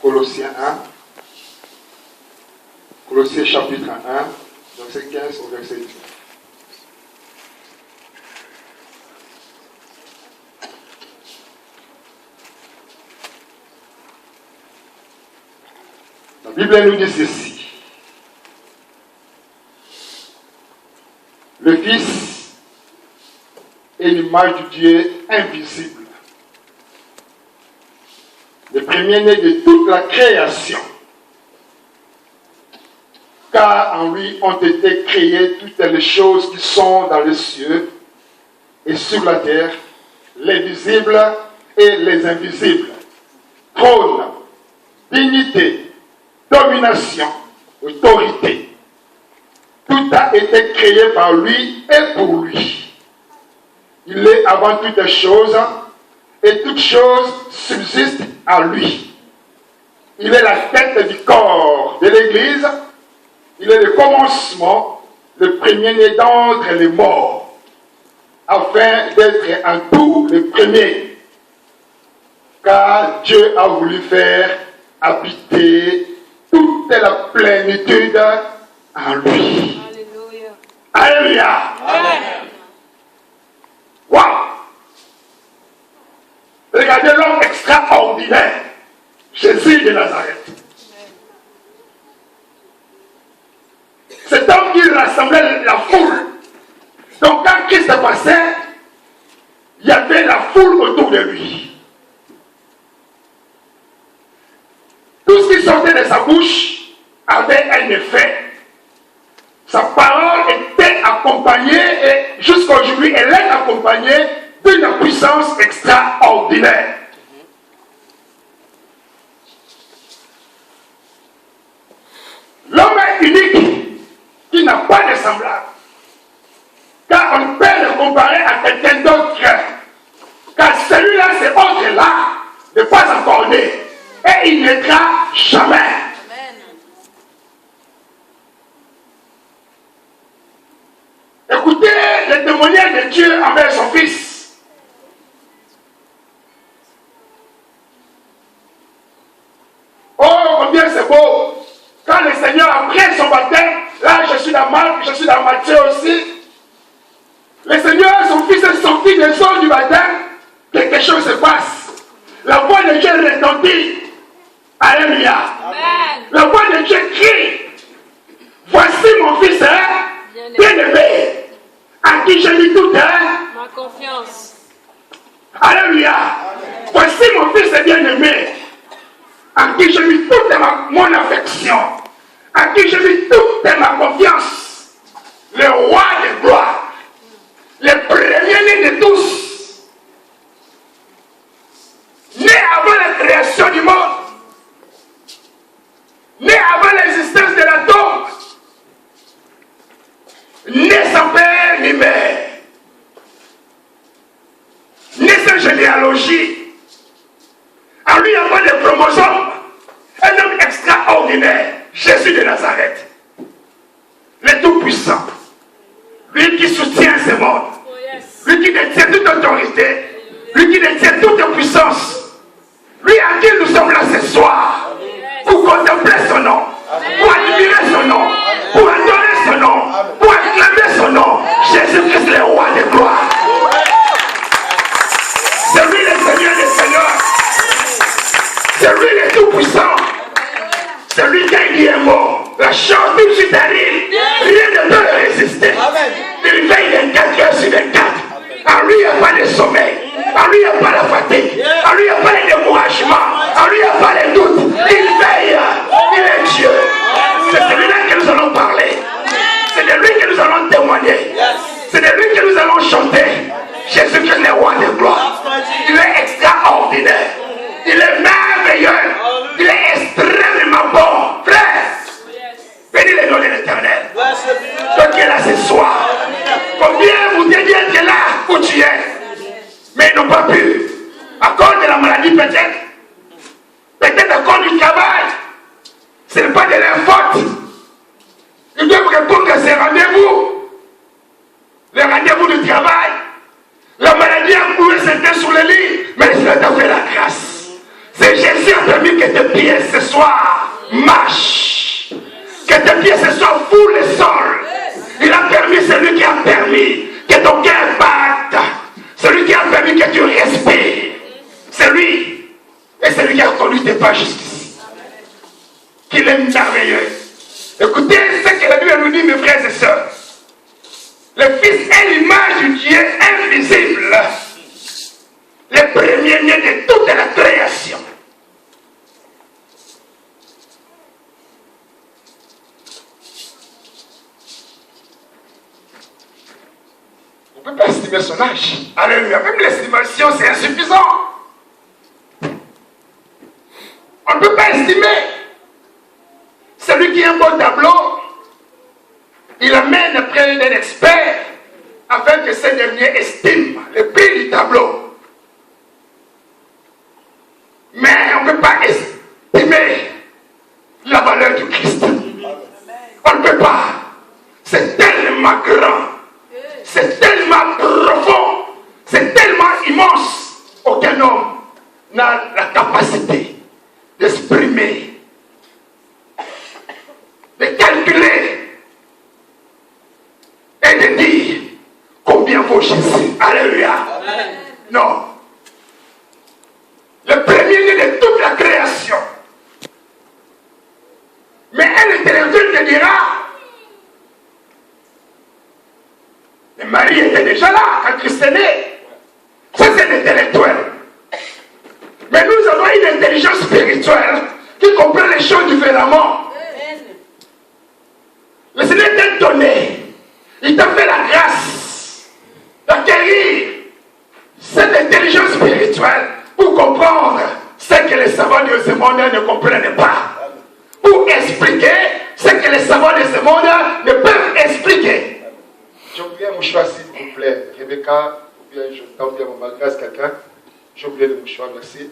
Colossiens 1. Colossiens chapitre 1, verset 15 au verset 19. La Bible nous dit ceci. Le Fils est l'image du Dieu invisible, le premier-né de toute la création. Car en lui ont été créées toutes les choses qui sont dans les cieux et sur la terre, les visibles et les invisibles. Trône, dignité, domination, autorité. Tout a été créé par lui et pour lui. Il est avant toutes choses et toutes choses subsistent à lui. Il est la tête du corps de l'Église. Il est le commencement, le premier-né d'entre les morts, afin d'être en tout le premier. Car Dieu a voulu faire habiter toute la plénitude en lui. Alléluia. Alléluia. Amen. Wow. Regardez l'homme extraordinaire, Jésus de Nazareth. Cet homme qui rassemblait la foule. Donc quand Christ passait, il y avait la foule autour de lui. Tout ce qui sortait de sa bouche avait un effet. Sa parole était accompagnée et jusqu'aujourd'hui elle est accompagnée d'une puissance extraordinaire. L'homme est unique, qui n'a pas de semblable. Car on peut le comparer à quelqu'un d'autre. Car celui-là, c'est autre-là, n'est pas encore né. Et il n'étra jamais. Amen. Écoutez le témoignage de Dieu envers son Fils. Oh, combien c'est beau. Quand le Seigneur a pris son baptême, là je suis dans Marc, je suis dans Matthieu aussi. Le Seigneur, son Fils est sorti des eaux du baptême, quelque chose se passe. La voix de Dieu retentit. Alléluia. Amen. La voix de Dieu crie. Voici mon Fils bien-aimé, à qui j'ai mis toute ma confiance. Alléluia. Voici mon Fils bien-aimé, à qui j'ai mis toute mon affection, à qui j'ai mis toute ma confiance, le roi de gloire, le premier-né de tous, né avant la création du monde, né avant l'existence de la tombe, né sans père ni mère, né sans généalogie. En lui, il n'y a pas de chromosome. Un homme extraordinaire, Jésus de Nazareth. Le Tout-Puissant. Lui qui soutient ce monde. Lui qui détient toute autorité. Lui qui détient toute puissance. Lui à qui nous sommes là ce soir. Pour contempler son nom. Pour admirer son nom. Pour adorer son nom. Pour acclamer son nom. Jésus-Christ, le roi de gloire. C'est lui le Seigneur des Seigneurs. C'est lui le Tout-Puissant. C'est lui qui a dit un mot. La chose tout de suite arrive. Rien ne peut le résister. Il veille 24 heures sur 24. En lui, il n'y a pas de sommeil. En lui, il n'y a pas la fatigue. En lui, il n'y a pas de découragement. En lui, il n'y a pas de doute. Il veille. Il est Dieu. C'est celui-là que nous allons parler. C'est de lui que nous allons témoigner. C'est de lui que nous allons chanter. Jésus-Christ, le roi de gloire. Il est extraordinaire. Il est merveilleux. Il est extrêmement bon. Frère, bénis le nom de l'Éternel. Toi qui es là ce soir. Combien vous dédiez être là où tu es. Mais ils n'ont pas pu. À cause de la maladie peut-être. Peut-être à cause du travail. Ce n'est pas de leur faute. Ils doivent répondre à ces rendez-vous. Les rendez-vous du travail. La maladie a couru, c'était sur le lit. Mais le Seigneur t'a fait la grâce. C'est Jésus a permis que tes pieds ce soir marchent. Que tes pieds ce soir foulent le sol. Il a permis, celui qui a permis que ton cœur batte. Celui qui a permis que tu respires. C'est lui. Et c'est lui qui a conduit tes pas jusqu'ici. Qu'il est merveilleux. Écoutez ce que la Bible nous dit, mes frères et sœurs. Le Fils est l'image du Dieu invisible. Le premier-né de toute la création. On ne peut pas estimer son âge. Alléluia. Même l'estimation, c'est insuffisant. On ne peut pas estimer. Celui qui a un bon tableau, il amène après un expert afin que ce dernier estime le prix du tableau. Mais on ne peut pas estimer la valeur du Christ. On ne peut pas. C'est tellement grand. C'est tellement profond. C'est tellement immense. Aucun homme n'a la capacité d'exprimer, de calculer et de dire combien vaut Jésus. Alléluia. Amen. Non. Le premier-né de toute la création. Mais un intellectuel te dira, mais Marie était déjà là quand Christ est né. Ça c'est l'intellectuel. Mais nous avons une intelligence spirituelle qui comprend les choses différemment. Le Seigneur t'a donné. Il t'a fait la grâce d'acquérir cette intelligence spirituelle pour comprendre ce que les savants de ce monde ne comprennent pas. Pour expliquer ce que les savants de ce monde ne peuvent expliquer. J'ai oublié un mouchoir, s'il vous plaît. Rebecca, ou bien je t'en oublié mon malgré quelqu'un. J'ai oublié le mouchoir, merci.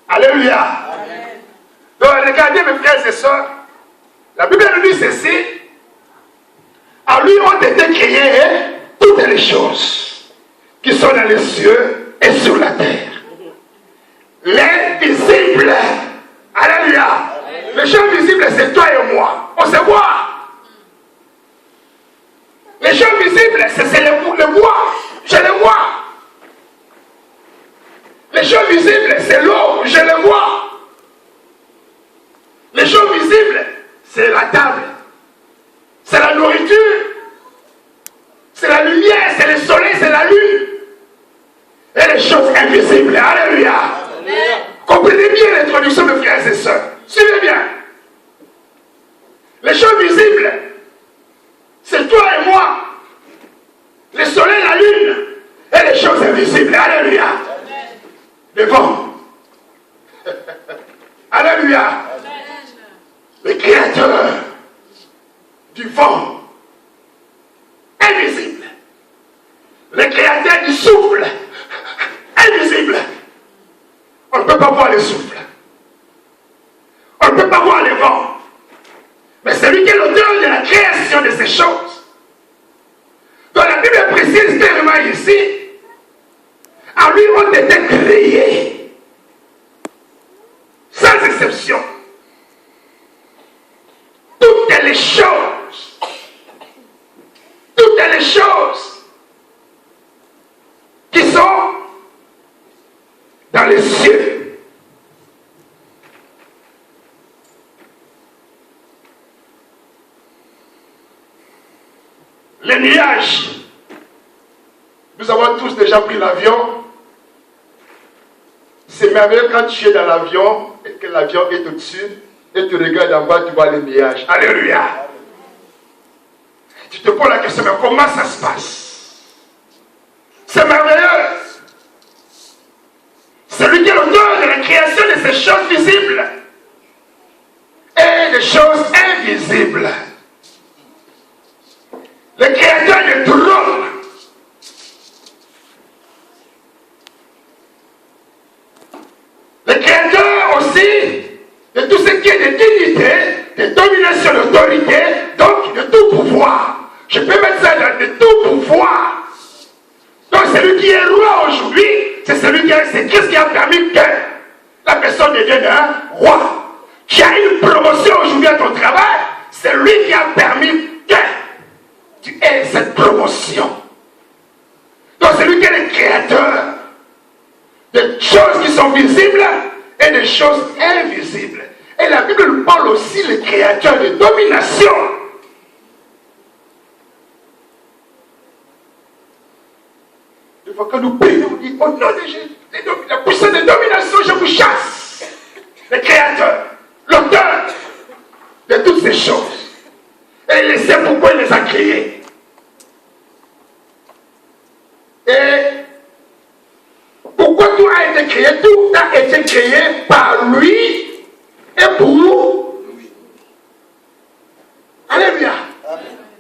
Alléluia. Amen. Donc regardez mes frères et sœurs. La Bible nous dit ceci. À lui ont été créées toutes les choses qui sont dans les cieux et sur la terre. L'invisible. Alléluia. Les choses visibles, c'est toi et moi. On se voit. Les choses visibles, c'est le bois. Je le vois. Les choses visibles, c'est l'eau. Je le vois. Les choses visibles, c'est la table. C'est la nourriture. C'est la lumière, c'est le soleil, c'est la lune. Et les choses invisibles. Alléluia. Amen. Comprenez bien l'introduction, mes frères et sœurs. Suivez bien. Les choses visibles, c'est toi et moi. Le soleil, la lune. Et les choses invisibles. Alléluia. Amen. Le vent. Alléluia. Amen. Le créateur du vent. Invisible. Le créateur du souffle. Invisible. On ne peut pas voir le souffle. On ne peut pas voir le vent. Mais celui qui est l'auteur de la création de ces choses. Donc la Bible précise clairement ici, en lui ont été créés, sans exception, toutes les choses qui sont dans les cieux. Les nuages. Nous avons tous déjà pris l'avion. C'est merveilleux quand tu es dans l'avion et que l'avion est au-dessus et tu regardes en bas, tu vois les nuages. Alléluia. Tu te poses la question, mais comment ça se passe? C'est merveilleux. Celui qui est l'auteur de la création de ces choses visibles et des choses invisibles. Le créateur des trônes. Le créateur aussi de tout ce qui est de dignité, de domination, d'autorité. permis que tu aies cette promotion. Donc c'est lui qui est le créateur des choses qui sont visibles et des choses invisibles. Et la Bible parle aussi le créateur de domination. Une fois que nous prions, on dit au nom de Jésus, la puissance de domination, je vous chasse. Le créateur, l'auteur de toutes ces choses. Et il sait pourquoi il les a créées. Et pourquoi tout a été créé? Tout a été créé par lui et pour